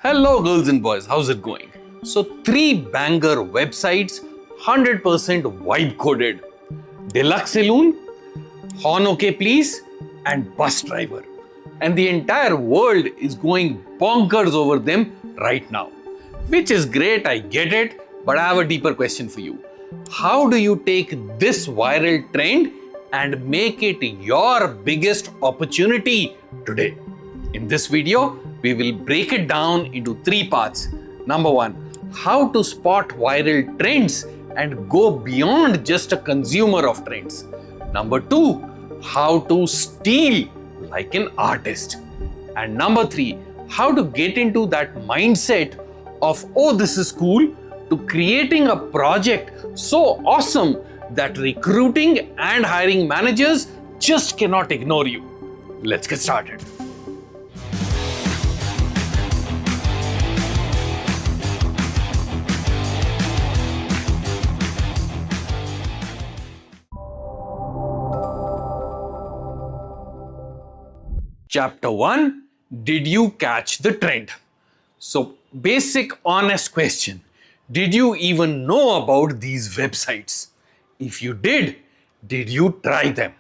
Hello girls and boys, how's it going? So 3 banger websites, 100% vibe coded. Deluxe Saloon, Horn OK Please and Bus Driver. And the entire world is going bonkers over them right now. Which is great, I get it, but I have a deeper question for you. How do you take this viral trend and make it your biggest opportunity today? In this video, we will break it down into 3 parts. Number 1, how to spot viral trends and go beyond just a consumer of trends. Number 2, how to steal like an artist. And number 3, how to get into that mindset of, oh, this is cool, to creating a project so awesome that recruiting and hiring managers just cannot ignore you. Let's get started. Chapter 1, did you catch the trend? So, basic honest question. Did you even know about these websites? If you did you try them?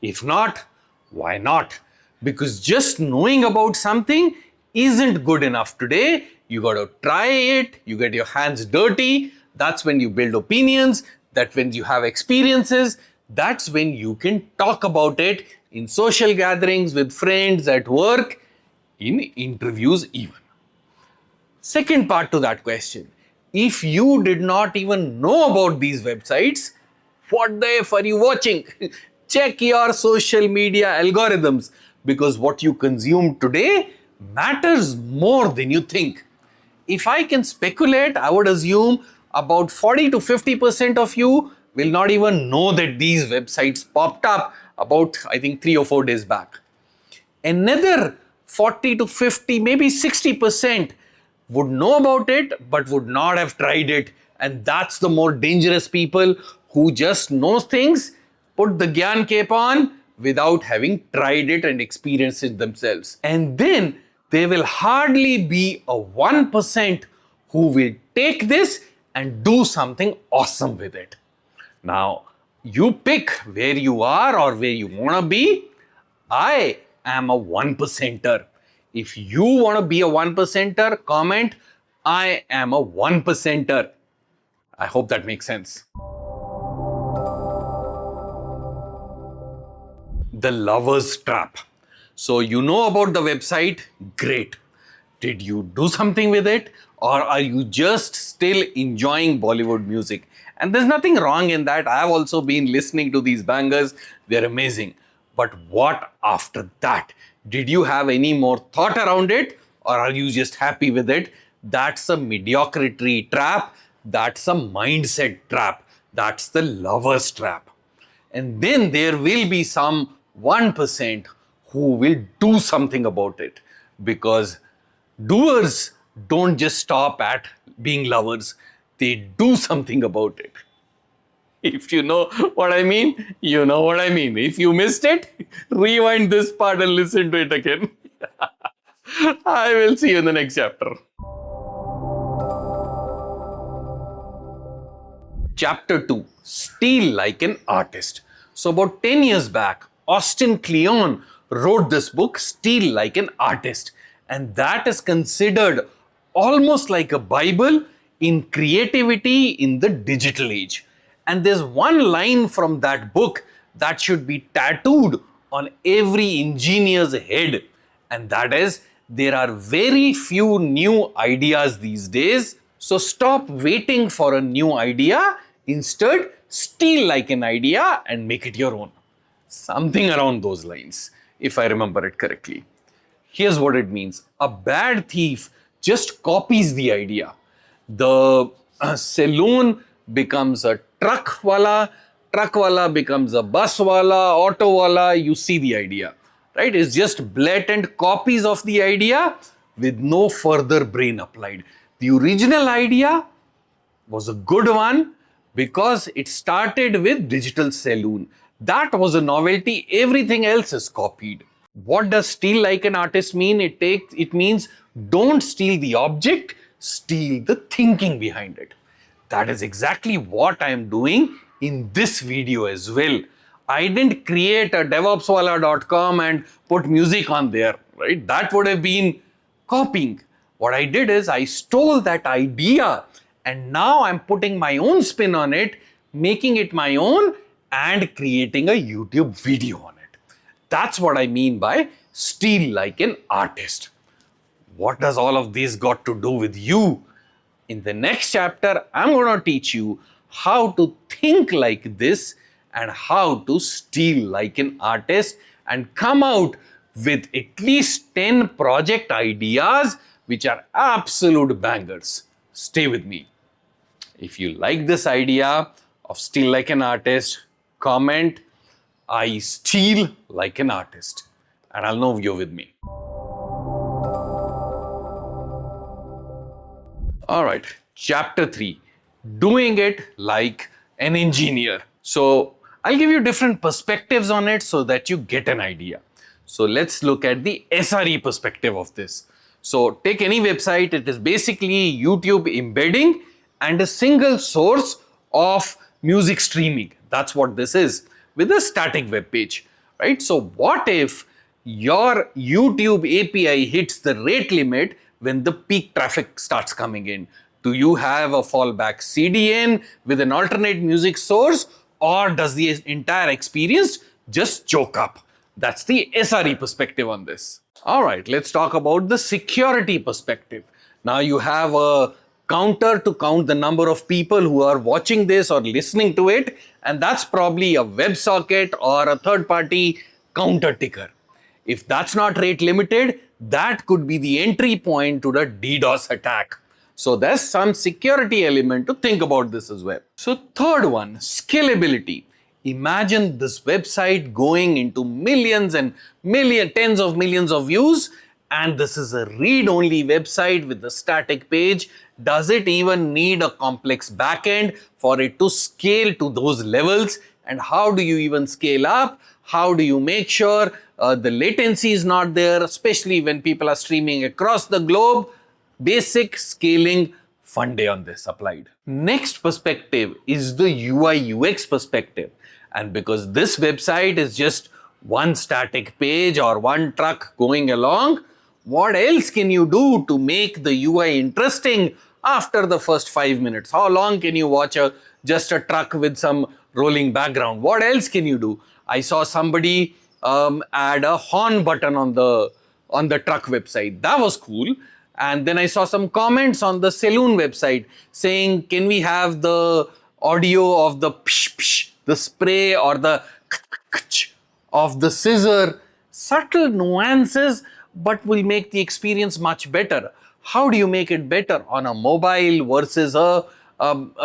If not, why not? Because just knowing about something isn't good enough today. You got to try it, you get your hands dirty. That's when you build opinions, that's when you have experiences, that's when you can talk about it in social gatherings with friends, at work, in interviews even. Second part to that question, if you did not even know about these websites, what the F are you watching? Check your social media algorithms, because what you consume today matters more than you think. If I can speculate, I would assume about 40 to 50% of you will not even know that these websites popped up about, I think, 3 or 4 days back. Another 40 to 50, maybe 60% would know about it but would not have tried it. And that's the more dangerous people who just know things, put the Gyan cape on without having tried it and experienced it themselves. And then there will hardly be a 1% who will take this and do something awesome with it. Now, you pick where you are or where you want to be. I am a 1%er. If you want to be a 1%er, comment, I am a 1%er. I hope that makes sense. The Lover's Trap. So you know about the website, great. Did you do something with it, or are you just still enjoying Bollywood music? And there's nothing wrong in that. I have also been listening to these bangers. They're amazing. But what after that? Did you have any more thought around it, or are you just happy with it? That's a mediocrity trap. That's a mindset trap. That's the lover's trap. And then there will be some 1% who will do something about it, because doers don't just stop at being lovers. They do something about it. If you know what I mean, you know what I mean. If you missed it, rewind this part and listen to it again. I will see you in the next chapter. Chapter 2, Steal Like an Artist. So about 10 years back, Austin Kleon wrote this book, Steal Like an Artist. And that is considered almost like a Bible in creativity in the digital age. And there's one line from that book that should be tattooed on every engineer's head. And that is, there are very few new ideas these days. So stop waiting for a new idea. Instead, steal like an idea and make it your own. Something around those lines, if I remember it correctly. Here's what it means. A bad thief just copies the idea. The saloon becomes a truck wala becomes a bus wala, auto wala, you see the idea, right? It's just blatant copies of the idea with no further brain applied. The original idea was a good one because it started with digital saloon. That was a novelty, everything else is copied. What does steal like an artist mean? It means Don't steal the object, steal the thinking behind it. That is exactly what I am doing in this video as well. I didn't create a DevOpswala.com and put music on there, right? That would have been copying. What I did is I stole that idea and now I'm putting my own spin on it, making it my own and creating a YouTube video on it. That's what I mean by steal like an artist. What does all of this got to do with you? In the next chapter, I'm going to teach you how to think like this and how to steal like an artist and come out with at least 10 project ideas which are absolute bangers. Stay with me. If you like this idea of steal like an artist, comment, I steal like an artist, and I'll know you're with me. All right, chapter 3, doing it like an engineer. So I'll give you different perspectives on it so that you get an idea. So let's look at the SRE perspective of this. So take any website, it is basically YouTube embedding and a single source of music streaming. That's what this is with a static web page, right? So what if your YouTube API hits the rate limit when the peak traffic starts coming in? Do you have a fallback CDN with an alternate music source, or does the entire experience just choke up? That's the SRE perspective on this. All right, let's talk about the security perspective. Now you have a counter to count the number of people who are watching this or listening to it, and that's probably a WebSocket or a third-party counter ticker. If that's not rate limited, that could be the entry point to the DDoS attack. So there's some security element to think about this as well. So third one, scalability. Imagine this website going into millions and tens of millions of views, and this is a read-only website with a static page. Does it even need a complex backend for it to scale to those levels? And how do you even scale up? How do you make sure the latency is not there, especially when people are streaming across the globe? Basic scaling, fun day on this applied. Next perspective is the UI UX perspective. And because this website is just one static page or one truck going along, what else can you do to make the UI interesting after the first 5 minutes? How long can you watch just a truck with some rolling background? What else can you do? I saw somebody add a horn button on the truck website. That was cool. And then I saw some comments on the saloon website saying, can we have the audio of the psh psh, the spray, or the of the scissor? Subtle nuances, but will make the experience much better. How do you make it better on a mobile versus a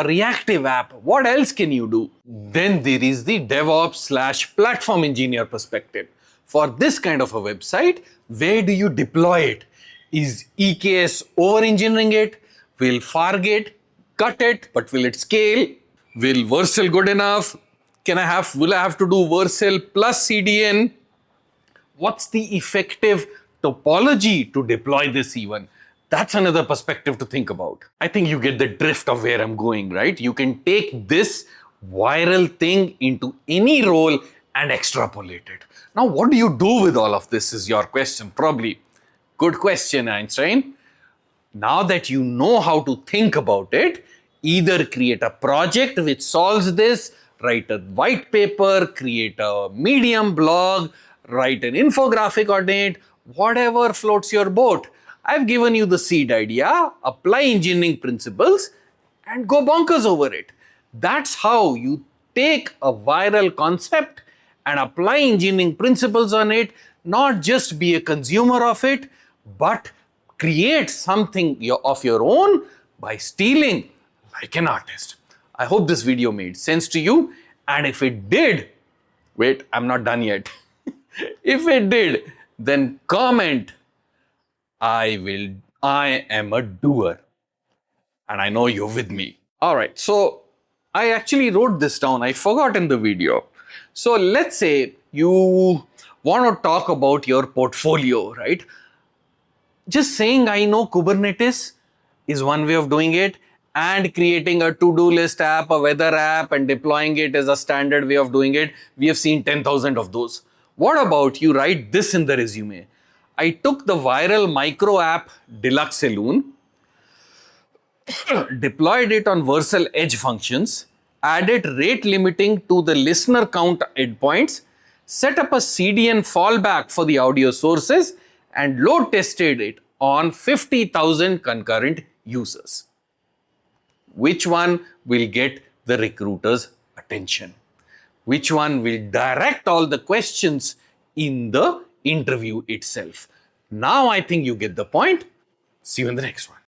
reactive app? What else can you do? Then there is the DevOps/platform engineer perspective. For this kind of a website, where do you deploy it? Is EKS over-engineering it? Will Fargate cut it, but will it scale? Will Vercel good enough? Will I have to do Vercel plus CDN? What's the effective topology to deploy this even? That's another perspective to think about. I think you get the drift of where I'm going, right? You can take this viral thing into any role and extrapolate it. Now, what do you do with all of this is your question, probably. Good question, Einstein. Now that you know how to think about it, either create a project which solves this, write a white paper, create a Medium blog, write an infographic on it, whatever floats your boat. I've given you the seed idea, apply engineering principles and go bonkers over it. That's how you take a viral concept and apply engineering principles on it, not just be a consumer of it, but create something of your own by stealing like an artist. I hope this video made sense to you, and if it did, wait, I'm not done yet. If it did, then comment, I am a doer, and I know you're with me. All right, so I actually wrote this down. I forgot in the video. So let's say you want to talk about your portfolio, right? Just saying I know Kubernetes is one way of doing it, and creating a to-do list app, a weather app, and deploying it is a standard way of doing it. We have seen 10,000 of those. What about you write this in the resume? I took the viral micro app Deluxe Saloon, deployed it on Vercel edge functions, added rate limiting to the listener count endpoints, set up a CDN fallback for the audio sources, and load tested it on 50,000 concurrent users. Which one will get the recruiter's attention? Which one will direct all the questions in the interview itself? Now I think you get the point. See you in the next one.